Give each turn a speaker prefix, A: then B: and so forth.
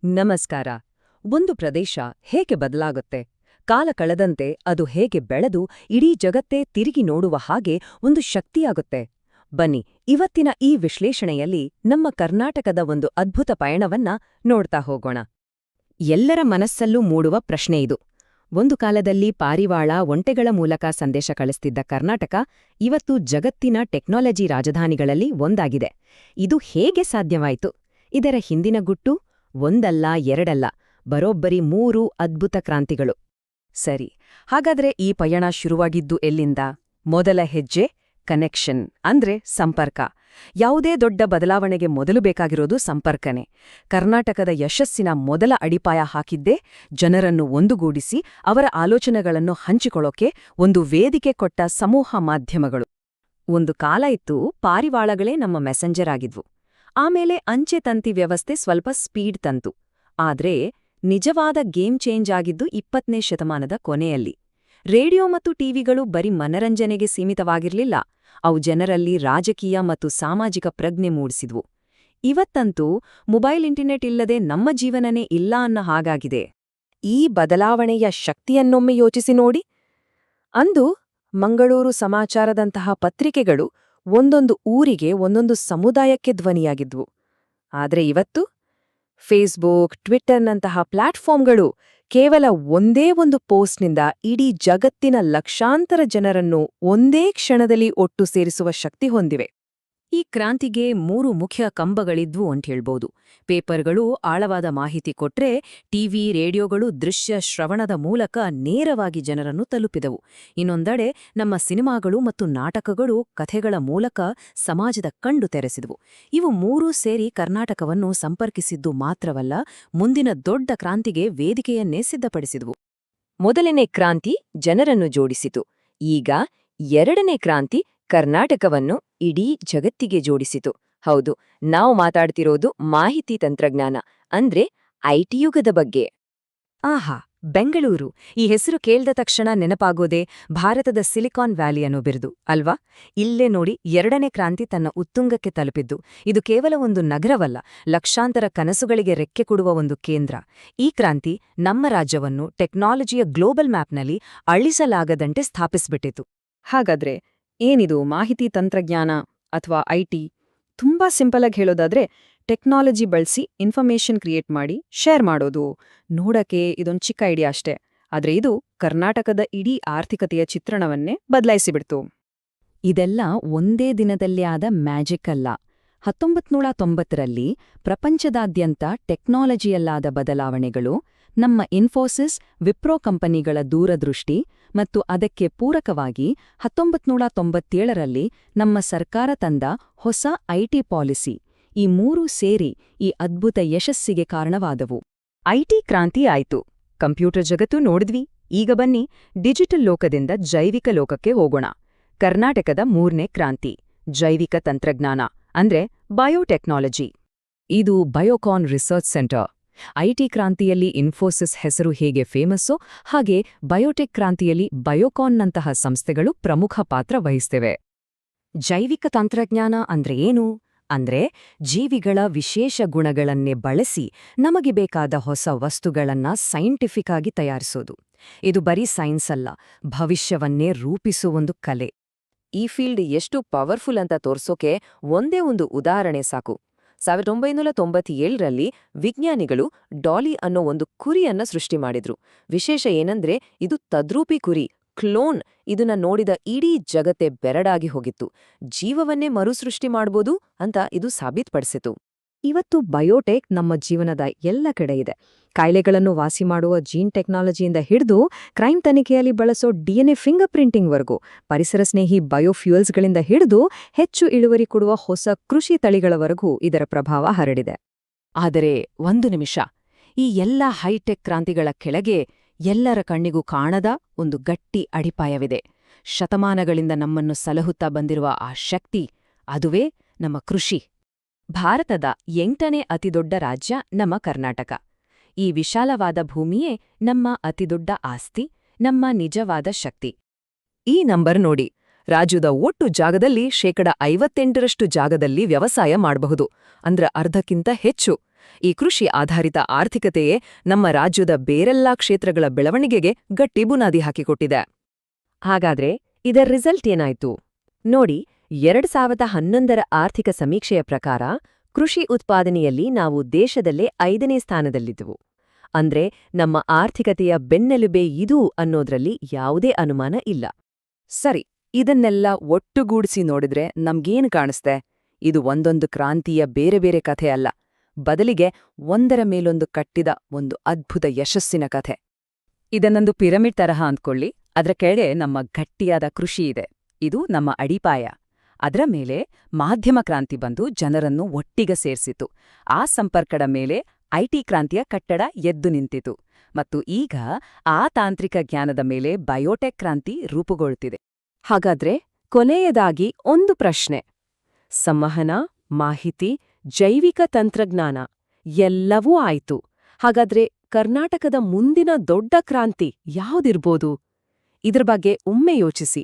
A: ನಮಸ್ಕಾರ. ಒಂದು ಪ್ರದೇಶ ಹೇಗೆ ಬದಲಾಗುತ್ತೆ, ಕಾಲ ಕಳೆದಂತೆ ಅದು ಹೇಗೆ ಬೆಳೆದು ಇಡೀ ಜಗತ್ತೇ ತಿರುಗಿ ನೋಡುವ ಹಾಗೆ ಒಂದು ಶಕ್ತಿಯಾಗುತ್ತೆ. ಬನ್ನಿ, ಇವತ್ತಿನ ಈ ವಿಶ್ಲೇಷಣೆಯಲ್ಲಿ ನಮ್ಮ ಕರ್ನಾಟಕದ ಒಂದು ಅದ್ಭುತ ಪಯಣವನ್ನ ನೋಡ್ತಾ ಹೋಗೋಣ. ಎಲ್ಲರ ಮನಸ್ಸಲ್ಲೂ ಮೂಡುವ ಪ್ರಶ್ನೆಯಿದು. ಒಂದು ಕಾಲದಲ್ಲಿ ಪಾರಿವಾಳ ಒಂಟೆಗಳ ಮೂಲಕ ಸಂದೇಶ ಕಳಿಸ್ತಿದ್ದ ಕರ್ನಾಟಕ ಇವತ್ತು ಜಗತ್ತಿನ ಟೆಕ್ನಾಲಜಿ ರಾಜಧಾನಿಗಳಲ್ಲಿ ಒಂದಾಗಿದೆ. ಇದು ಹೇಗೆ ಸಾಧ್ಯವಾಯಿತು? ಇದರ ಹಿಂದಿನ ಗುಟ್ಟು ಒಂದಲ್ಲ ಎರಡಲ್ಲ, ಬರೋಬ್ಬರಿ 3 ಅದ್ಭುತ ಕ್ರಾಂತಿಗಳು. ಸರಿ, ಹಾಗಾದ್ರೆ ಈ ಪಯಣ ಶುರುವಾಗಿದ್ದು ಎಲ್ಲಿಂದ? ಮೊದಲ ಹೆಜ್ಜೆ ಕನೆಕ್ಷನ್, ಅಂದ್ರೆ ಸಂಪರ್ಕ. ಯಾವುದೇ ದೊಡ್ಡ ಬದಲಾವಣೆಗೆ ಮೊದಲು ಬೇಕಾಗಿರೋದು ಸಂಪರ್ಕನೇ. ಕರ್ನಾಟಕದ ಯಶಸ್ಸಿನ ಮೊದಲ ಅಡಿಪಾಯ ಹಾಕಿದ್ದೇ ಜನರನ್ನು ಒಂದುಗೂಡಿಸಿ ಅವರ ಆಲೋಚನೆಗಳನ್ನು ಹಂಚಿಕೊಳ್ಳೋಕೆ ಒಂದು ವೇದಿಕೆ ಕೊಟ್ಟ ಸಮೂಹ ಮಾಧ್ಯಮಗಳು. ಒಂದು ಕಾಲ ಇತ್ತು, ಪಾರಿವಾಳಗಳೇ ನಮ್ಮ ಮೆಸೆಂಜರ್ ಆಗಿದ್ವು. ಆಮೇಲೆ ಅಂಚೆ ತಂತಿ ವ್ಯವಸ್ಥೆ ಸ್ವಲ್ಪ ಸ್ಪೀಡ್ ತಂತು. ಆದ್ರೆ ನಿಜವಾದ ಗೇಮ್ ಚೇಂಜ್ ಆಗಿದ್ದು 20ನೇ ಶತಮಾನದ ಕೊನೆಯಲ್ಲಿ. ರೇಡಿಯೋ ಮತ್ತು ಟಿವಿಗಳು ಬರೀ ಮನರಂಜನೆಗೆ ಸೀಮಿತವಾಗಿರ್ಲಿಲ್ಲ, ಅವು ಜನರಲ್ಲಿ ರಾಜಕೀಯ ಮತ್ತು ಸಾಮಾಜಿಕ ಪ್ರಜ್ಞೆ ಮೂಡಿಸಿದ್ವು. ಇವತ್ತಂತೂ ಮೊಬೈಲ್ ಇಂಟರ್ನೆಟ್ ಇಲ್ಲದೆ ನಮ್ಮ ಜೀವನನೇ ಇಲ್ಲ ಅನ್ನೋ ಹಾಗಾಗಿದೆ. ಈ ಬದಲಾವಣೆಯ ಶಕ್ತಿಯನ್ನೊಮ್ಮೆ ಯೋಚಿಸಿ ನೋಡಿ. ಅಂದು ಮಂಗಳೂರು ಸಮಾಚಾರದಂತಹ ಪತ್ರಿಕೆಗಳು ಒಂದೊಂದು ಊರಿಗೆ, ಒಂದೊಂದು ಸಮುದಾಯಕ್ಕೆ ಧ್ವನಿಯಾಗಿದ್ವು. ಆದ್ರೆ ಇವತ್ತು ಫೇಸ್ಬುಕ್, ಟ್ವಿಟ್ಟರ್ನಂತಹ ಪ್ಲಾಟ್ಫಾರ್ಮ್ಗಳು ಕೇವಲ ಒಂದೇ ಒಂದು ಪೋಸ್ಟ್ನಿಂದ ಇಡೀ ಜಗತ್ತಿನ ಲಕ್ಷಾಂತರ ಜನರನ್ನು ಒಂದೇ ಕ್ಷಣದಲ್ಲಿ ಒಟ್ಟು ಸೇರಿಸುವ ಶಕ್ತಿ ಹೊಂದಿವೆ. ಈ ಕ್ರಾಂತಿಗೆ 3 ಮುಖ್ಯ ಕಂಬಗಳಿದ್ವು ಅಂತ ಹೇಳ್ಬೋದು. ಪೇಪರ್ಗಳು ಆಳವಾದ ಮಾಹಿತಿ ಕೊಟ್ರೆ, ಟಿವಿ, ರೇಡಿಯೋಗಳು ದೃಶ್ಯ ಶ್ರವಣದ ಮೂಲಕ ನೇರವಾಗಿ ಜನರನ್ನು ತಲುಪಿದವು. ಇನ್ನೊಂದೆಡೆ ನಮ್ಮ ಸಿನಿಮಾಗಳು ಮತ್ತು ನಾಟಕಗಳು ಕಥೆಗಳ ಮೂಲಕ ಸಮಾಜದ ಕಣ್ಣು ತೆರೆಸಿದವು. ಇವು 3 ಸೇರಿ ಕರ್ನಾಟಕವನ್ನು ಸಂಪರ್ಕಿಸಿದ್ದು ಮಾತ್ರವಲ್ಲ, ಮುಂದಿನ ದೊಡ್ಡ ಕ್ರಾಂತಿಗೆ ವೇದಿಕೆಯನ್ನೇ ಸಿದ್ಧಪಡಿಸಿದವು. ಮೊದಲನೇ ಕ್ರಾಂತಿ ಜನರನ್ನು ಜೋಡಿಸಿತು. ಈಗ ಎರಡನೇ ಕ್ರಾಂತಿ ಕರ್ನಾಟಕವನ್ನು ಇಡೀ ಜಗತ್ತಿಗೆ ಜೋಡಿಸಿತು. ಹೌದು, ನಾವು ಮಾತಾಡ್ತಿರೋದು ಮಾಹಿತಿ ತಂತ್ರಜ್ಞಾನ, ಅಂದ್ರೆ ಐಟಿ ಯುಗದ ಬಗ್ಗೆ. ಆಹಾ, ಬೆಂಗಳೂರು ಈ ಹೆಸರು ಕೇಳ್ದ ತಕ್ಷಣ ನೆನಪಾಗೋದೇ ಭಾರತದ ಸಿಲಿಕಾನ್ ವ್ಯಾಲಿ ಅನ್ನೋ ಬಿರುದು ಅಲ್ವಾ? ಇಲ್ಲೇ ನೋಡಿ, ಎರಡನೇ ಕ್ರಾಂತಿ ತನ್ನ ಉತ್ತುಂಗಕ್ಕೆ ತಲುಪಿದ್ದು. ಇದು ಕೇವಲ ಒಂದು ನಗರವಲ್ಲ, ಲಕ್ಷಾಂತರ ಕನಸುಗಳಿಗೆ ರೆಕ್ಕೆ ಕೊಡುವ ಒಂದು ಕೇಂದ್ರ. ಈ ಕ್ರಾಂತಿ ನಮ್ಮ ರಾಜ್ಯವನ್ನು ಟೆಕ್ನಾಲಜಿಯ ಗ್ಲೋಬಲ್ ಮ್ಯಾಪ್ನಲ್ಲಿ ಅಳಿಸಲಾಗದಂತೆ ಸ್ಥಾಪಿಸ್ಬಿಟ್ಟಿತು. ಹಾಗಾದ್ರೆ ಏನಿದು ಮಾಹಿತಿ ತಂತ್ರಜ್ಞಾನ ಅಥವಾ ಐಟಿ? ತುಂಬಾ ಸಿಂಪಲ್ ಆಗಿ ಹೇಳೋದಾದ್ರೆ, ಟೆಕ್ನಾಲಜಿ ಬಳಸಿ ಇನ್ಫಾರ್ಮೇಷನ್ ಕ್ರಿಯೇಟ್ ಮಾಡಿ ಶೇರ್ ಮಾಡೋದು. ನೋಡಕ್ಕೆ ಇದೊಂದು ಚಿಕ್ಕ ಐಡಿಯಾ ಅಷ್ಟೇ, ಆದ್ರೆ ಇದು ಕರ್ನಾಟಕದ ಇಡೀ ಆರ್ಥಿಕತೆಯ ಚಿತ್ರಣವನ್ನೇ ಬದಲಾಯಿಸಿಬಿಡ್ತು. ಇದೆಲ್ಲ ಒಂದೇ ದಿನದಲ್ಲಿ ಆದ ಮ್ಯಾಜಿಕ್ ಅಲ್ಲ. 1990ರಲ್ಲಿ ಪ್ರಪಂಚದಾದ್ಯಂತ ಟೆಕ್ನಾಲಜಿಯಲ್ಲಾದ ಬದಲಾವಣೆಗಳು, ನಮ್ಮ ಇನ್ಫೋಸಿಸ್, ವಿಪ್ರೋ ಕಂಪನಿಗಳ ದೂರದೃಷ್ಟಿ ಮತ್ತು ಅದಕ್ಕೆ ಪೂರಕವಾಗಿ 1997ರಲ್ಲಿ ನಮ್ಮ ಸರ್ಕಾರ ತಂದ ಹೊಸ ಐಟಿ ಪಾಲಿಸಿ, ಈ 3 ಸೇರಿ ಈ ಅದ್ಭುತ ಯಶಸ್ಸಿಗೆ ಕಾರಣವಾದವು. ಐಟಿ ಕ್ರಾಂತಿ ಆಯ್ತು, ಕಂಪ್ಯೂಟರ್ ಜಗತ್ತು ನೋಡಿದ್ವಿ. ಈಗ ಬನ್ನಿ, ಡಿಜಿಟಲ್ ಲೋಕದಿಂದ ಜೈವಿಕ ಲೋಕಕ್ಕೆ ಹೋಗೋಣ. ಕರ್ನಾಟಕದ 3ನೇ ಕ್ರಾಂತಿ ಜೈವಿಕ ತಂತ್ರಜ್ಞಾನ, ಅಂದ್ರೆ ಬಯೋಟೆಕ್ನಾಲಜಿ. ಇದು ಬಯೋಕಾನ್ ರಿಸರ್ಚ್ ಸೆಂಟರ್. ಐಟಿ ಕ್ರಾಂತಿಯಲ್ಲಿ ಇನ್ಫೋಸಿಸ್ ಹೆಸರು ಹೇಗೆ ಫೇಮಸ್ಸೋ ಹಾಗೆ ಬಯೋಟೆಕ್ ಕ್ರಾಂತಿಯಲ್ಲಿ ಬಯೋಕಾನ್ನಂತಹ ಸಂಸ್ಥೆಗಳು ಪ್ರಮುಖ ಪಾತ್ರ ವಹಿಸ್ತವೆ. ಜೈವಿಕ ತಂತ್ರಜ್ಞಾನ ಅಂದ್ರೆ ಏನು? ಅಂದ್ರೆ ಜೀವಿಗಳ ವಿಶೇಷ ಗುಣಗಳನ್ನೇ ಬಳಸಿ ನಮಗೆ ಬೇಕಾದ ಹೊಸ ವಸ್ತುಗಳನ್ನ ಸೈಂಟಿಫಿಕ್ ಆಗಿ ತಯಾರಿಸೋದು. ಇದು ಬರೀ ಸೈನ್ಸ್ ಅಲ್ಲ, ಭವಿಷ್ಯವನ್ನೇ ರೂಪಿಸುವ ಒಂದು ಕಲೆ. ಈ ಫೀಲ್ಡ್ ಎಷ್ಟು ಪವರ್ಫುಲ್ ಅಂತ ತೋರ್ಸೋಕೆ ಒಂದೇ ಒಂದು ಉದಾಹರಣೆ ಸಾಕು. 1997ರಲ್ಲಿ ವಿಜ್ಞಾನಿಗಳು ಡಾಲಿ ಅನ್ನೋ ಒಂದು ಕುರಿಯನ್ನ ಸೃಷ್ಟಿ ಮಾಡಿದ್ರು. ವಿಶೇಷ ಏನಂದ್ರೆ ಇದು ತದ್ರೂಪಿ ಕುರಿ, ಕ್ಲೋನ್. ಇದನ್ನ ನೋಡಿದ ಇಡೀ ಜಗತ್ತೇ ಬೆರಡಾಗಿ ಹೋಗಿತ್ತು. ಜೀವವನ್ನೇ ಮರುಸೃಷ್ಟಿ ಮಾಡ್ಬೋದು ಅಂತ ಇದು ಸಾಬೀತ್ಪಡಿಸಿತು. ಇವತ್ತು ಬಯೋಟೆಕ್ ನಮ್ಮ ಜೀವನದ ಎಲ್ಲ ಕಡೆ ಇದೆ. ಕಾಯಿಲೆಗಳನ್ನು ವಾಸಿ ಮಾಡುವ ಜೀನ್ ಟೆಕ್ನಾಲಜಿಯಿಂದ ಹಿಡಿದು ಕ್ರೈಮ್ ತನಿಖೆಯಲ್ಲಿ ಬಳಸೋ ಡಿಎನ್ಎ ಫಿಂಗರ್ ಪ್ರಿಂಟಿಂಗ್ವರೆಗೂ, ಪರಿಸರ ಸ್ನೇಹಿ ಬಯೋಫ್ಯೂಯಲ್ಸ್ಗಳಿಂದ ಹಿಡಿದು ಹೆಚ್ಚು ಇಳುವರಿ ಕೊಡುವ ಹೊಸ ಕೃಷಿ ತಳಿಗಳವರೆಗೂ ಇದರ ಪ್ರಭಾವ ಹರಡಿದೆ. ಆದರೆ ಒಂದು ನಿಮಿಷ, ಈ ಎಲ್ಲ ಹೈಟೆಕ್ ಕ್ರಾಂತಿಗಳ ಕೆಳಗೆ ಎಲ್ಲರ ಕಣ್ಣಿಗೂ ಕಾಣದ ಒಂದು ಗಟ್ಟಿ ಅಡಿಪಾಯವಿದೆ. ಶತಮಾನಗಳಿಂದ ನಮ್ಮನ್ನು ಸಲಹುತ್ತಾ ಬಂದಿರುವ ಆ ಶಕ್ತಿ, ಅದುವೇ ನಮ್ಮ ಕೃಷಿ. ಭಾರತದ 8ನೇ ಅತಿದೊಡ್ಡ ರಾಜ್ಯ ನಮ್ಮ ಕರ್ನಾಟಕ. ಈ ವಿಶಾಲವಾದ ಭೂಮಿಯೇ ನಮ್ಮ ಅತಿದೊಡ್ಡ ಆಸ್ತಿ, ನಮ್ಮ ನಿಜವಾದ ಶಕ್ತಿ. ಈ ನಂಬರ್ ನೋಡಿ, ರಾಜ್ಯದ ಒಟ್ಟು ಜಾಗದಲ್ಲಿ 58% ಜಾಗದಲ್ಲಿ ವ್ಯವಸಾಯ ಮಾಡಬಹುದು, ಅಂದ್ರೆ ಅರ್ಧಕ್ಕಿಂತ ಹೆಚ್ಚು. ಈ ಕೃಷಿ ಆಧಾರಿತ ಆರ್ಥಿಕತೆಯೇ ನಮ್ಮ ರಾಜ್ಯದ ಬೇರೆಲ್ಲಾ ಕ್ಷೇತ್ರಗಳ ಬೆಳವಣಿಗೆಗೆ ಗಟ್ಟಿ ಬುನಾದಿ ಹಾಕಿಕೊಟ್ಟಿದೆ. ಹಾಗಾದ್ರೆ ಇದರ ರಿಸಲ್ಟ್ ಏನಾಯ್ತು ನೋಡಿ. 2011ರ ಆರ್ಥಿಕ ಸಮೀಕ್ಷೆಯ ಪ್ರಕಾರ ಕೃಷಿ ಉತ್ಪಾದನೆಯಲ್ಲಿ ನಾವು ದೇಶದಲ್ಲೇ 5ನೇ ಸ್ಥಾನದಲ್ಲಿದ್ದೆವು. ಅಂದ್ರೆ ನಮ್ಮ ಆರ್ಥಿಕತೆಯ ಬೆನ್ನೆಲುಬೆ ಇದು ಅನ್ನೋದ್ರಲ್ಲಿ ಯಾವುದೇ ಅನುಮಾನ ಇಲ್ಲ. ಸರಿ, ಇದನ್ನೆಲ್ಲ ಒಟ್ಟುಗೂಡಿಸಿ ನೋಡಿದ್ರೆ ನಮ್ಗೇನು ಕಾಣಿಸ್ತೆ? ಇದು ಒಂದೊಂದು ಕ್ರಾಂತಿಯ ಬೇರೆ ಬೇರೆ ಕಥೆ ಅಲ್ಲ, ಬದಲಿಗೆ ಒಂದರ ಮೇಲೊಂದು ಕಟ್ಟಿದ ಒಂದು ಅದ್ಭುತ ಯಶಸ್ಸಿನ ಕಥೆ. ಇದನ್ನೊಂದು ಪಿರಮಿಡ್ ತರಹ ಅಂದ್ಕೊಳ್ಳಿ. ಅದರ ಕೆಳಗೆ ನಮ್ಮ ಗಟ್ಟಿಯಾದ ಕೃಷಿ ಇದೆ, ಇದು ನಮ್ಮ ಅಡಿಪಾಯ. ಅದರ ಮೇಲೆ ಮಾಧ್ಯಮ ಕ್ರಾಂತಿ ಬಂದು ಜನರನ್ನು ಒಟ್ಟಿಗೆ ಸೇರ್ಸಿತು. ಆ ಸಂಪರ್ಕದ ಮೇಲೆ ಐಟಿ ಕ್ರಾಂತಿಯ ಕಟ್ಟಡ ಎದ್ದು ನಿಂತಿತು. ಮತ್ತು ಈಗ ಆ ತಾಂತ್ರಿಕ ಜ್ಞಾನದ ಮೇಲೆ ಬಯೋಟೆಕ್ ಕ್ರಾಂತಿ ರೂಪುಗೊಳ್ಳುತ್ತಿದೆ. ಹಾಗಾದ್ರೆ ಕೊನೆಯದಾಗಿ ಒಂದು ಪ್ರಶ್ನೆ. ಸಂವಹನ, ಮಾಹಿತಿ, ಜೈವಿಕ ತಂತ್ರಜ್ಞಾನ ಎಲ್ಲವೂ ಆಯ್ತು. ಹಾಗಾದ್ರೆ ಕರ್ನಾಟಕದ ಮುಂದಿನ ದೊಡ್ಡ ಕ್ರಾಂತಿ ಯಾವುದಿರ್ಬೋದು? ಇದ್ರ ಬಗ್ಗೆ ಒಮ್ಮೆ ಯೋಚಿಸಿ.